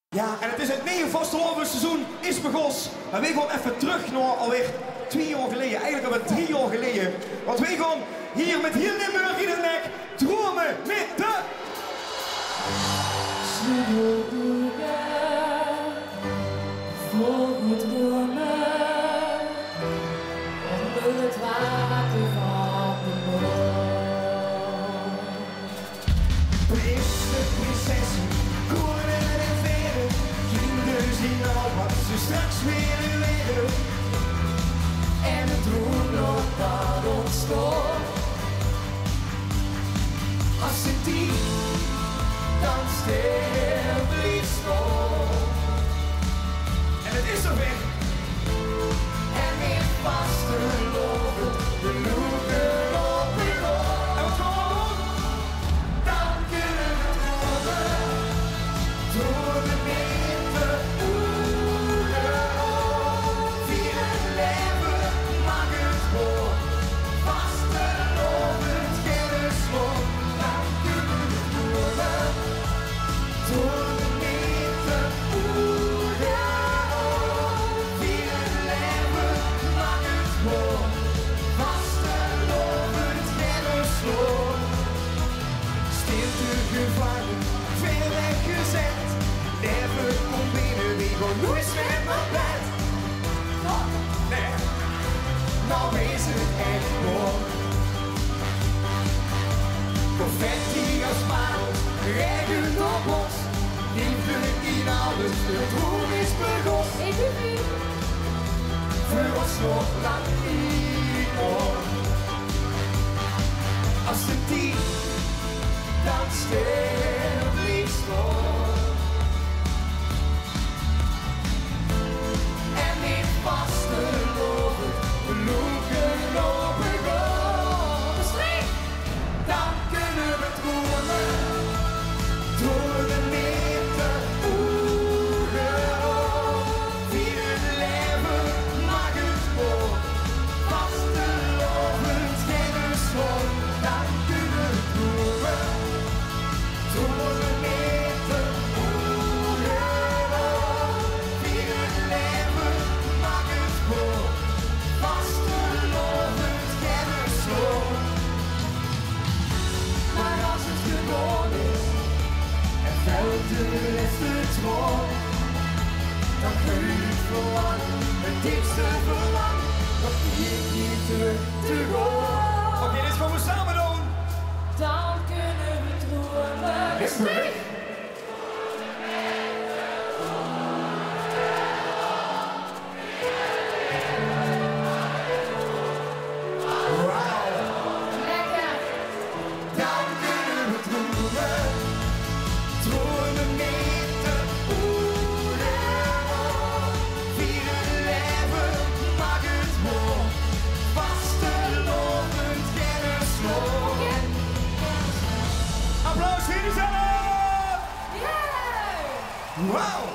Ja, en het is het nieuwe vastelovenseizoen is begonnen. En wij gaan even terug naar alweer 2 jaar geleden, eigenlijk alweer 3 jaar geleden. Want wij gaan hier met heel Limburg in de nek dromen met de... Vol goed dromen, onder het water van de boom. Eerste prinsessen, koren en veren, kinderen zien al wat ze straks willen leren. En het droom nog dat ontstond. Als ze die, dan stil liefst nog. En het is zover. En weer vasteloven, de loeken op en op. En wat gaan we doen? Dan kunnen we dromen, door de winter, via het leven, maak het voor. Vastelovend kennisvol, dan kunnen we dromen, door de winter, via het leven, maak het voor. Vastelovend kennisvol. Stilte gevangen, ver weggezet. Never komt binnen, wie gewoon nooit zwemmen naar bed. Nee, nou is het echt mooi. Confetti als parels, regen op ons. Liefde in alles, de droom is begonnen. Voor ons nog lang niet om. Als de die dan stil liefst nog. En weer vasteloven, de loeken op en op. Dan kunnen we dromen, Door de winter, via het leven, maak het voor. Vastelovend kennisvol, dan kunnen we dromen, door de winter, via het leven, maak het voor. Vastelovend kennisvol. Maar als het gewoon is, en velt de laatste droom, dan kun je het verlangen, het diepste verlangen, nog hier terug te gaan. Oké, dit gaan we samen doen. Dan kunnen we dromen. Limburg. Lekker. Dan kunnen we dromen, door de winter, via het leven, maak het mooi, vastelovend kennisvol. Applaus voor jullie zelf! Yeah! Wauw!